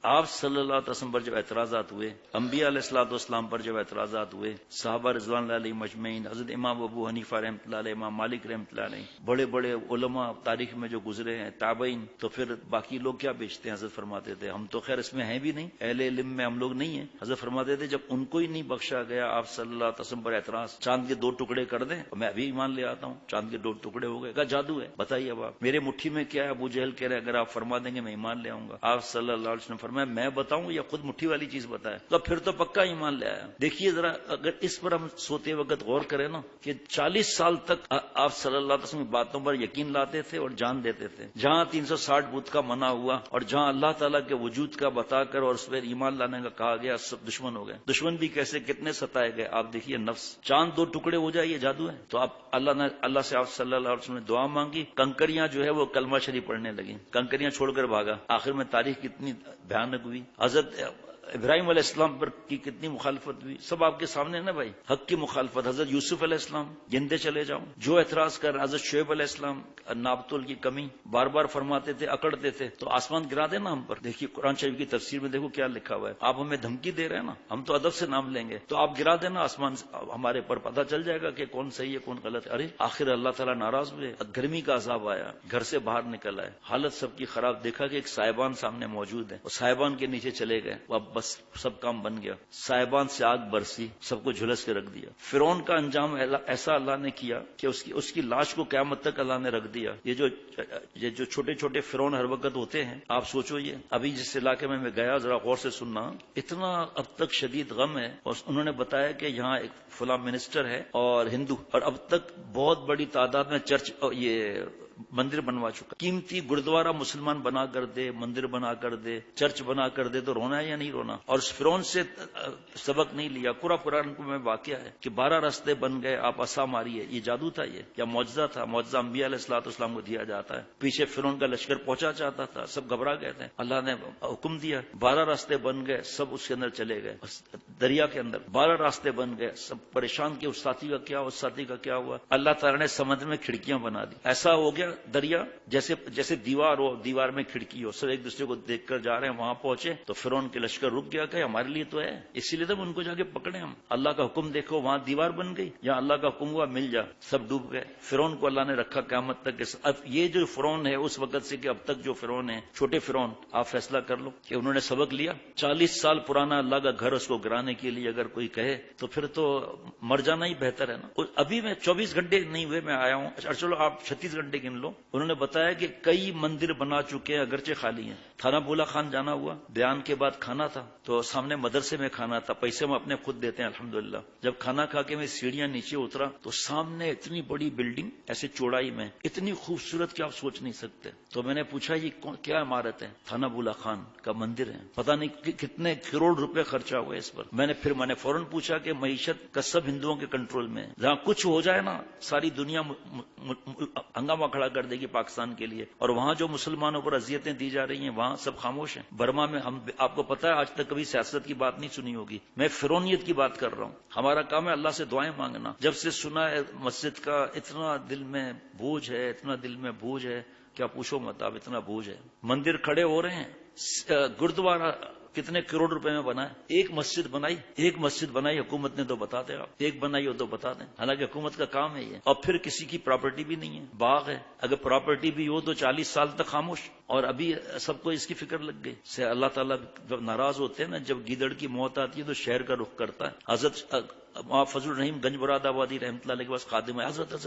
آپ صلی اللہ علیہ وسلم پر جب اعتراضات ہوئے، انبیاء علیہ الصلوۃ والسلام پر جب اعتراضات ہوئے، صحابہ رضوان اللہ علیہم اجمعین، حضرت امام ابو حنیفہ رحمۃ اللہ علیہ، امام مالک رحمۃ اللہ علیہ، بڑے بڑے علماء تاریخ میں جو گزرے ہیں، تابعین، تو پھر باقی لوگ کیا بیچتے ہیں؟ حضرت فرماتے تھے ہم تو خیر اس میں ہیں بھی نہیں، اہل علم میں ہم لوگ نہیں ہیں۔ حضرت فرماتے تھے جب ان کو ہی نہیں بخشا گیا آپ صلی اللہ علیہ وسلم پر اعتراض، چاند کے 2 ٹکڑے کر دیں اور میں ابھی ایمان لے آتا ہوں، چاند کے 2 ٹکڑے ہو گئے، کہا جادو ہے، بتائیے اب آپ، میرے مٹھی میں کیا ہے؟ ابو جہل کہہ رہے اگر آپ فرما دیں گے میں ایمان لے آؤں گا۔ آپ صلی اللہ علیہ وسلم فرمایا میں بتاؤں یا خود مٹھی والی چیز بتائے؟ تو پھر تو پکا ایمان لے آیا۔ دیکھیے ذرا اگر اس پر ہم سوتے وقت غور کریں نا کہ 40 سال تک آپ صلی اللہ علیہ وسلم کی باتوں پر یقین لاتے تھے اور جان دیتے تھے، جہاں 360 بت کا منع ہوا اور جہاں اللہ تعالیٰ کے وجود کا بتا کر اور اس پر ایمان لانے کا کہا گیا، سب دشمن ہو گئے۔ دشمن بھی کیسے کتنے ستائے گئے آپ دیکھیے، نفس، چاند 2 ٹکڑے ہو جائے یہ جادو ہے؟ تو اللہ سے آپ صلی اللہ علیہ وسلم نے دعا مانگی، کنکریاں جو ہے وہ کلمہ شریف پڑھنے لگی، کنکریاں چھوڑ کر بھاگا۔ آخر میں تاریخ کتنی بھیانک ہوئی، حضرت ابراہیم علیہ السلام پر کی کتنی مخالفت ہوئی، سب آپ کے سامنے نا بھائی، حق کی مخالفت۔ حضرت یوسف علیہ السلام، گنتے چلے جاؤں جو اعتراض کر، حضرت شعیب علیہ السلام، نابتول کی کمی بار بار فرماتے تھے، اکڑتے تھے تو آسمان گرا دینا ہم پر۔ دیکھیے قرآن شریف کی تفسیر میں دیکھو کیا لکھا ہوا ہے، آپ ہمیں دھمکی دے رہے ہیں نا، ہم تو ادب سے نام لیں گے تو آپ گرا دینا آسمان، ہمارے پر پتہ چل جائے گا کہ کون صحیح ہے کون غلط ہے۔ ارے آخر اللہ تعالیٰ ناراض ہوئے، گرمی کا عذاب آیا، گھر سے باہر نکل آئے، حالت سب کی خراب، دیکھا کہ ایک صاحبان سامنے موجود ہے، اور صاحبان کے نیچے چلے گئے، اب بس سب کام بن گیا، صاحبان سے آگ برسی، سب کو جھلس کے رکھ دیا۔ فرعون کا انجام ایسا اللہ نے کیا کہ اس کی لاش کو قیامت تک اللہ نے رکھ دیا۔ یہ جو چھوٹے چھوٹے فرعون ہر وقت ہوتے ہیں، آپ سوچو یہ ابھی جس علاقے میں گیا ذرا غور سے سننا، اتنا اب تک شدید غم ہے، اور انہوں نے بتایا کہ یہاں ایک فلاں منسٹر ہے اور ہندو، اور اب تک بہت بڑی تعداد میں چرچ یہ مندر بنوا چکا، قیمتی گردوارہ مسلمان بنا کر دے، مندر بنا کر دے، چرچ بنا کر دے، تو رونا ہے یا نہیں رونا؟ اور اس فرعون سے سبق نہیں لیا؟ پورا قرآن میں واقعہ ہے کہ 12 راستے بن گئے، آپ عصا ماری ہے، یہ جادو تھا یہ یا معجزہ تھا؟ معجزہ انبیاء علیہ الصلوۃ والسلام کو دیا جاتا ہے، پیچھے فرعون کا لشکر پہنچا چاہتا تھا، سب گھبرا گئے تھے، اللہ نے حکم دیا 12 راستے بن گئے، سب اس کے اندر چلے گئے، دریا کے اندر 12 راستے بن گئے، سب پریشان کہ اس ساتھی کا کیا، اس ساتھی کا کیا ہوا؟ اللہ تعالیٰ نے سمندر میں کھڑکیاں بنا دی، ایسا ہو گیا دریا جیسے دیوار ہو، دیوار میں کھڑکی ہو، سب ایک دوسرے کو دیکھ کر جا رہے ہیں، وہاں پہنچے تو فرعون کے لشکر رک گیا کہ ہمارے لیے تو ہے، اسی لیے تب ان کو جا کے پکڑے ہم، اللہ کا حکم دیکھو، وہاں دیوار بن گئی، یا اللہ کا حکم ہوا مل جا، سب ڈوب گئے۔ فرعون کو اللہ نے رکھا قیامت تک۔ اب یہ جو فرعون ہے اس وقت سے کہ اب تک جو فرعون ہے، چھوٹے فرعون، آپ فیصلہ کر لو کہ انہوں نے سبق لیا۔ 40 سال پرانا اللہ کا گھر اس کو گرانے کے لیے اگر کوئی کہے تو پھر تو مر جانا ہی بہتر ہے نا۔ ابھی میں 24 گھنٹے نہیں ہوئے میں آیا ہوں، چلو آپ 36 گھنٹے گن لو، انہوں نے بتایا کہ کئی مندر بنا چکے ہیں اگرچہ خالی ہیں۔ تھانہ بولا خان جانا ہوا، بیان کے بعد کھانا تھا تو سامنے مدرسے میں کھانا تھا، پیسے ہم اپنے خود دیتے ہیں الحمدللہ۔ جب کھانا کھا کے میں سیڑھیاں نیچے اترا تو سامنے اتنی بڑی بلڈنگ ایسے چوڑائی میں، اتنی خوبصورت کہ آپ سوچ نہیں سکتے۔ تو میں نے پوچھا یہ کیا عمارت ہے؟ تھانہ بولا خان کا مندر ہے، پتہ نہیں کتنے کروڑ روپے خرچہ ہوا اس پر۔ میں نے فوراً پوچھا کہ معیشت کا سب ہندوؤں کے کنٹرول میں ہے، جہاں کچھ ہو جائے نا ساری دنیا ہنگامہ کھڑا کر دے گی پاکستان کے لیے، اور وہاں جو مسلمانوں پر اذیتیں دی جا رہی ہیں وہاں سب خاموش ہیں۔ برما میں آپ کو پتا ہے آج تک کبھی سیاست کی بات نہیں سنی ہوگی، میں فرعونیت کی بات کر رہا ہوں۔ ہمارا کام ہے اللہ سے دعائیں مانگنا۔ جب سے سنا ہے مسجد کا اتنا دل میں بوجھ ہے، اتنا دل میں بوجھ ہے، کیا پوچھو مت آپ، اتنا بوجھ ہے۔ مندر کھڑے ہو رہے ہیں، گردوارہ کتنے کروڑ روپے میں بنا ہے، ایک مسجد بنائی حکومت نے تو بتا دیں آپ، ایک بنائی ہو تو بتا دیں، حالانکہ حکومت کا کام ہے یہ۔ اور پھر کسی کی پراپرٹی بھی نہیں ہے، باغ ہے، اگر پراپرٹی بھی ہو تو 40 سال تک خاموش، اور ابھی سب کو اس کی فکر لگ گئی سے۔ اللہ تعالیٰ جب ناراض ہوتے ہیں نا، جب گیدڑ کی موت آتی ہے تو شہر کا رخ کرتا ہے۔ حضرت فضل الرحیم گنج مراد آبادی رحمۃ اللہ علیہ کے پاس خادم ہے، حضرت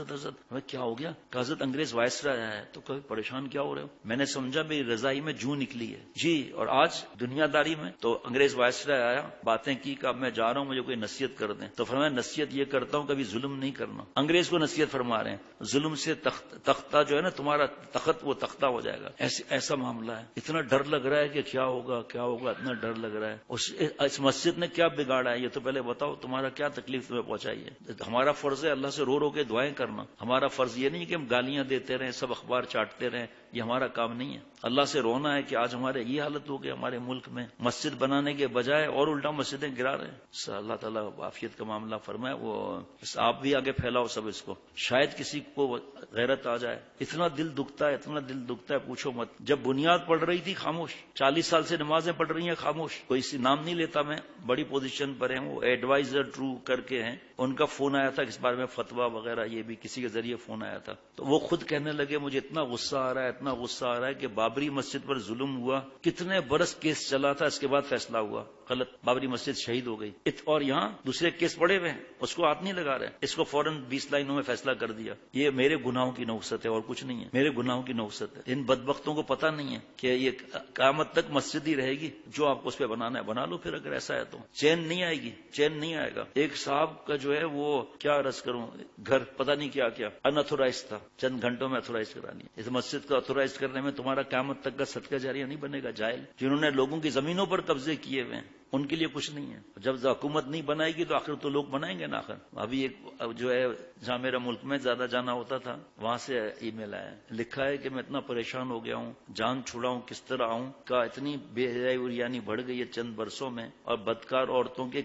ہمیں کیا ہو گیا؟ کہ حضرت انگریز وائسرا آیا ہے، تو کبھی پریشان کیا ہو رہے ہو؟ میں نے سمجھا میری رضائی میں جوں نکلی ہے جی۔ اور آج دنیا داری میں تو انگریز وائسرا آیا، باتیں کی کہ اب میں جا رہا ہوں، مجھے کوئی نصیحت کر دیں، تو فرمایا نصیحت یہ کرتا ہوں کبھی ظلم نہیں کرنا۔ انگریز کو نصیحت فرما رہے ہیں، ظلم سے تختہ جو ہے نا تمہارا تخت وہ تختہ ہو جائے گا، ایسا معاملہ ہے۔ اتنا ڈر لگ رہا ہے کہ کیا ہوگا، اتنا ڈر لگ رہا ہے۔ اس مسجد نے کیا بگاڑا ہے یہ تو پہلے بتاؤ، تمہارا کیا تکلیف تمہیں پہنچائی ہے؟ ہمارا فرض ہے اللہ سے رو رو کے دعائیں کرنا، ہمارا فرض یہ نہیں کہ ہم گالیاں دیتے رہیں، سب اخبار چاٹتے رہیں، یہ ہمارا کام نہیں ہے. اللہ سے رونا ہے کہ آج ہمارے یہ حالت ہو گئی ہمارے ملک میں، مسجد بنانے کے بجائے اور الٹا مسجدیں گرا رہے ہیں. اللہ تعالیٰ عافیت کا معاملہ فرمائے. وہ آپ بھی آگے پھیلاؤ سب اس کو، شاید کسی کو غیرت آ جائے. اتنا دل دکھتا ہے، اتنا دل دکھتا ہے پوچھو مت. جب بنیاد پڑ رہی تھی خاموش، 40 سال سے نمازیں پڑھ رہی ہیں خاموش. کوئی سی نام نہیں لیتا میں، بڑی پوزیشن پر ہیں وہ، ایڈوائزر ٹرو کر کے ہیں. ان کا فون آیا تھا اس بارے میں فتویٰ وغیرہ، یہ بھی کسی کے ذریعے فون آیا تھا. تو وہ خود کہنے لگے مجھے اتنا غصہ آ رہا ہے، اتنا غصہ آ رہا ہے کہ بابری مسجد پر ظلم ہوا، کتنے برس کیس چلا تھا، اس کے بعد فیصلہ ہوا غلط، بابری مسجد شہید ہو گئی. اور یہاں دوسرے کیس پڑے ہوئے ہیں، اس کو ہاتھ نہیں لگا رہے، اس کو فوراً 20 لائنوں میں فیصلہ کر دیا. یہ میرے گناہوں کی نوحست ہے اور کچھ نہیں ہے، میرے گناہوں کی نوحست ہے. ان بدبختوں کو پتہ نہیں ہے کہ یہ قیامت تک مسجد ہی رہے گی. جو آپ کو اس پہ بنانا ہے بنا لو، پھر اگر ایسا ہے تو چین نہیں آئے گی، چین نہیں آئے گا. ایک صاحب کا جو ہے وہ کیا عرض کروں، گھر پتہ نہیں کیا کیا اناتھورائز تھا، چند گھنٹوں میں اتھورائز کرانی ہے. اس مسجد کو اتھورائز کرنے میں تمہارا قیامت تک کا صدقہ جاریہ نہیں بنے گا. جاہل جنہوں نے لوگوں کی زمینوں پر قبضے کیے ہوئے ہیں ان کے لیے کچھ نہیں ہے. جب حکومت نہیں بنائے گی تو آخر تو لوگ بنائیں گے نا. آخر ابھی ایک جو ہے جہاں میرا ملک میں زیادہ جانا ہوتا تھا وہاں سے ای میل آیا، لکھا ہے کہ میں اتنا پریشان ہو گیا ہوں، جان چھڑاؤں کس طرح آؤں کا، اتنی بے حیائی اور یعنی بڑھ گئی ہے چند برسوں میں، اور بدکار عورتوں کے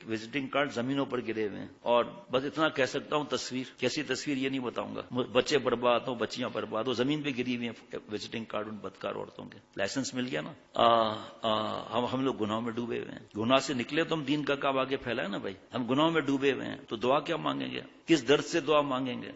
وزٹنگ کارڈ زمینوں پر گرے ہوئے ہیں. اور بس اتنا کہہ سکتا ہوں، تصویر کیسی تصویر یہ نہیں بتاؤں گا. بچے برباد ہو، بچیاں برباد ہو، زمین پہ گری ہوئی ہیں وزٹنگ کارڈ ان بدکار عورتوں کے. لائسنس مل گیا نا. ہم لوگ گناہوں میں ڈوبے ہوئے ہیں. گناہ سے نکلے تو ہم دین کا کام آگے پھیلائے نا بھائی. ہم گناہوں میں ڈوبے ہوئے ہیں تو دعا کیا مانگیں گے، کس درد سے دعا مانگیں گے.